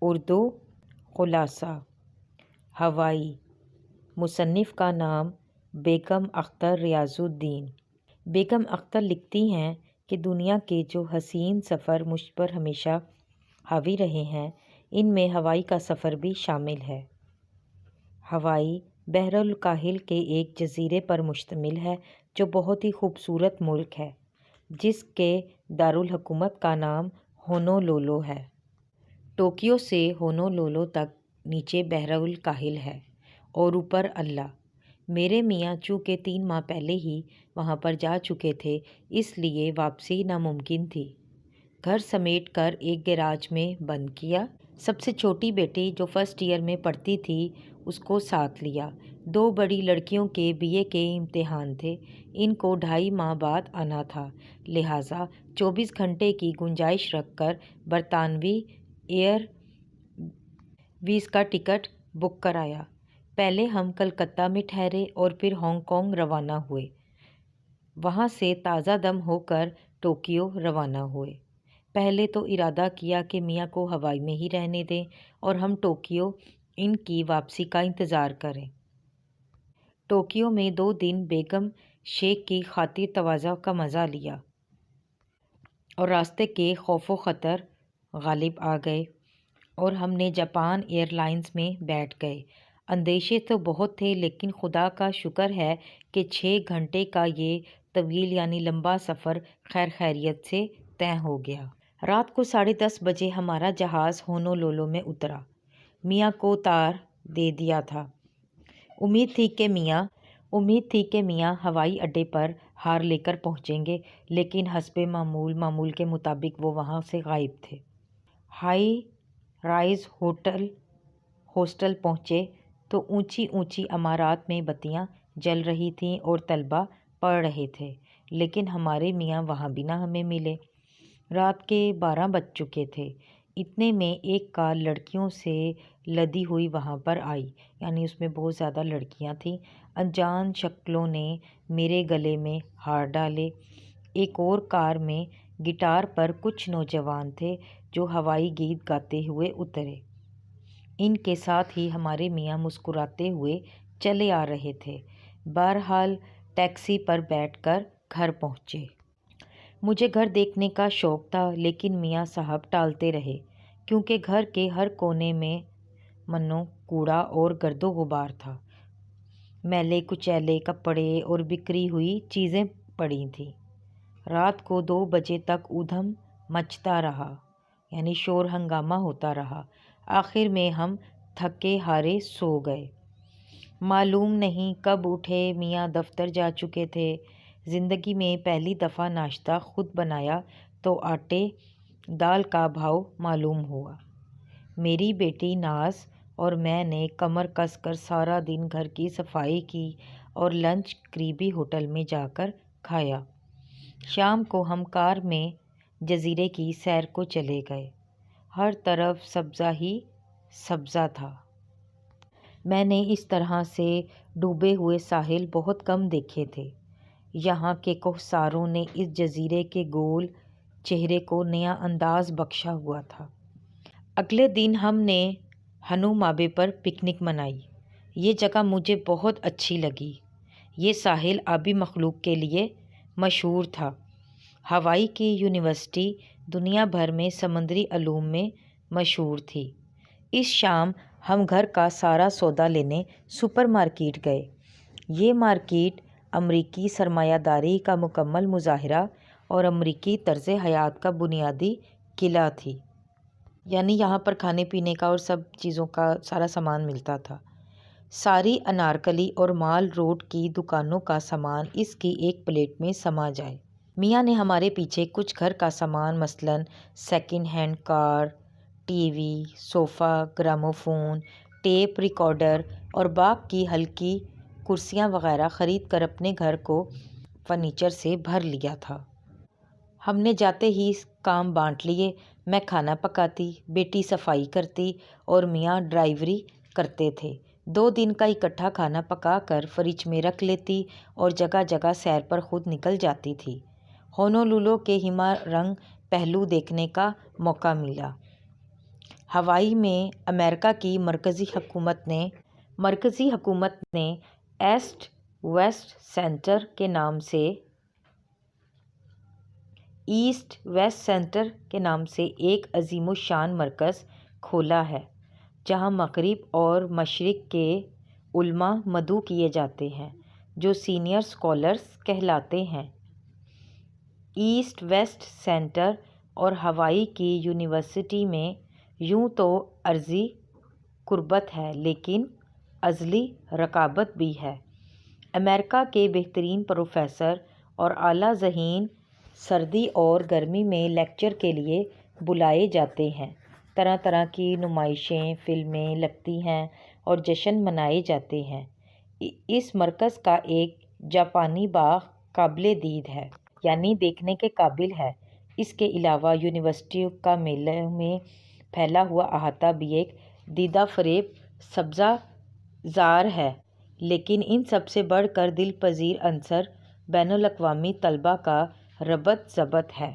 اردو خلاصہ ہوائی مصنف کا نام بیگم اختر ریاض الدین۔ بیگم اختر لکھتی ہیں کہ دنیا کے جو حسین سفر مجھ پر ہمیشہ حاوی رہے ہیں ان میں ہوائی کا سفر بھی شامل ہے۔ ہوائی بحر الکاہل کے ایک جزیرے پر مشتمل ہے جو بہت ہی خوبصورت ملک ہے جس کے دارالحکومت کا نام ہونولولو ہے۔ ٹوکیو سے ہونولولو تک نیچے بحر الکاہل ہے اور اوپر اللہ۔ میرے میاں چونکہ 3 ماہ پہلے ہی وہاں پر جا چکے تھے اس لیے واپسی ناممکن تھی۔ گھر سمیٹ کر ایک گیراج میں بند کیا۔ سب سے چھوٹی بیٹی جو فرسٹ ایئر میں پڑھتی تھی اس کو ساتھ لیا۔ 2 بڑی لڑکیوں کے BA کے امتحان تھے، ان کو 2.5 ماہ بعد آنا تھا، لہٰذا 24 گھنٹے کی گنجائش رکھ کر برطانوی ایئر ویز کا ٹکٹ بک کرایا۔ پہلے ہم کلکتہ میں ٹھہرے اور پھر ہانگ کانگ روانہ ہوئے، وہاں سے تازہ دم ہو کر ٹوکیو روانہ ہوئے۔ پہلے تو ارادہ کیا کہ میاں کو ہوائی میں ہی رہنے دیں اور ہم ٹوکیو ان کی واپسی کا انتظار کریں۔ ٹوکیو میں 2 دن بیگم شیخ کی خاطر تواضع کا مزہ لیا اور راستے کے خوف و خطر غالب آ گئے اور ہم نے جاپان ایئر لائنز میں بیٹھ گئے۔ اندیشے تو بہت تھے لیکن خدا کا شکر ہے کہ 6 گھنٹے کا یہ طویل یعنی لمبا سفر خیر خیریت سے طے ہو گیا۔ رات کو 10:30 بجے ہمارا جہاز ہونولولو میں اترا۔ میاں کو تار دے دیا تھا۔ امید تھی کہ میاں ہوائی اڈے پر ہار لے کر پہنچیں گے لیکن حسب معمول کے مطابق وہ وہاں سے غائب تھے۔ ہائی رائز ہاسٹل پہنچے تو اونچی عمارات میں بتیاں جل رہی تھیں اور طلباء پڑھ رہے تھے، لیکن ہمارے میاں وہاں بھی نہ ہمیں ملے۔ رات کے 12 بج چکے تھے۔ اتنے میں ایک کار لڑکیوں سے لدی ہوئی وہاں پر آئی، یعنی اس میں بہت زیادہ لڑکیاں تھیں۔ انجان شکلوں نے میرے گلے میں ہار ڈالے۔ ایک اور کار میں گٹار پر کچھ نوجوان تھے جو ہوائی گیت گاتے ہوئے اترے۔ ان کے ساتھ ہی ہمارے میاں مسکراتے ہوئے چلے آ رہے تھے۔ بہرحال ٹیکسی پر بیٹھ کر گھر پہنچے۔ مجھے گھر دیکھنے کا شوق تھا لیکن میاں صاحب ٹالتے رہے کیونکہ گھر کے ہر کونے میں منو کوڑا اور گرد و غبار تھا۔ میلے کچیلے کپڑے اور بکھری ہوئی چیزیں پڑی تھیں۔ رات کو 2 بجے تک ادھم مچتا رہا، یعنی شور ہنگامہ ہوتا رہا۔ آخر میں ہم تھکے ہارے سو گئے۔ معلوم نہیں کب اٹھے، میاں دفتر جا چکے تھے۔ زندگی میں پہلی دفعہ ناشتہ خود بنایا تو آٹے دال کا بھاؤ معلوم ہوا۔ میری بیٹی ناز اور میں نے کمر کس کر سارا دن گھر کی صفائی کی اور لنچ قریبی ہوٹل میں جا کر کھایا۔ شام کو ہم کار میں جزیرے کی سیر کو چلے گئے۔ ہر طرف سبزہ ہی سبزہ تھا۔ میں نے اس طرح سے ڈوبے ہوئے ساحل بہت کم دیکھے تھے۔ یہاں کے کوہساروں نے اس جزیرے کے گول چہرے کو نیا انداز بخشا ہوا تھا۔ اگلے دن ہم نے ہنومابے پر پکنک منائی۔ یہ جگہ مجھے بہت اچھی لگی۔ یہ ساحل آبی مخلوق کے لیے مشہور تھا۔ ہوائی کی یونیورسٹی دنیا بھر میں سمندری علوم میں مشہور تھی۔ اس شام ہم گھر کا سارا سودا لینے سپر مارکیٹ گئے۔ یہ مارکیٹ امریکی سرمایہ داری کا مکمل مظاہرہ اور امریکی طرز حیات کا بنیادی قلعہ تھی، یعنی یہاں پر کھانے پینے کا اور سب چیزوں کا سارا سامان ملتا تھا۔ ساری انارکلی اور مال روڈ کی دکانوں کا سامان اس کی ایک پلیٹ میں سما جائے۔ میاں نے ہمارے پیچھے کچھ گھر کا سامان مثلاً سیکنڈ ہینڈ کار، TV، صوفہ، گراموفون، ٹیپ ریکارڈر اور باغ کی ہلکی کرسیاں وغیرہ خرید کر اپنے گھر کو فرنیچر سے بھر لیا تھا۔ ہم نے جاتے ہی کام بانٹ لیے۔ میں کھانا پکاتی، بیٹی صفائی کرتی اور میاں ڈرائیوری کرتے تھے۔ 2 دن کا اکٹھا کھانا پکا کر فریج میں رکھ لیتی اور جگہ جگہ سیر پر خود نکل جاتی تھی۔ ہونولولو کے ہما رنگ پہلو دیکھنے کا موقع ملا۔ ہوائی میں امریکہ کی مرکزی حکومت نے ایسٹ ویسٹ سینٹر کے نام سے ایک عظیم الشان مرکز کھولا ہے جہاں مغرب اور مشرق کے علماء مدعو کیے جاتے ہیں جو سینئر اسکالرز کہلاتے ہیں۔ ایسٹ ویسٹ سینٹر اور ہوائی کی یونیورسٹی میں یوں تو عرضی قربت ہے لیکن ازلی رقابت بھی ہے۔ امریکہ کے بہترین پروفیسر اور اعلیٰ ذہین سردی اور گرمی میں لیکچر کے لیے بلائے جاتے ہیں۔ طرح طرح کی نمائشیں، فلمیں لگتی ہیں اور جشن منائے جاتے ہیں۔ اس مرکز کا ایک جاپانی باغ قابل دید ہے، یعنی دیکھنے کے قابل ہے۔ اس کے علاوہ یونیورسٹی کا میلوں میں پھیلا ہوا احاطہ بھی ایک دیدہ فریب سبزہ زار ہے، لیکن ان سب سے بڑھ کر دل پذیر عنصر بین الاقوامی طلباء کا ربط ضبط ہے۔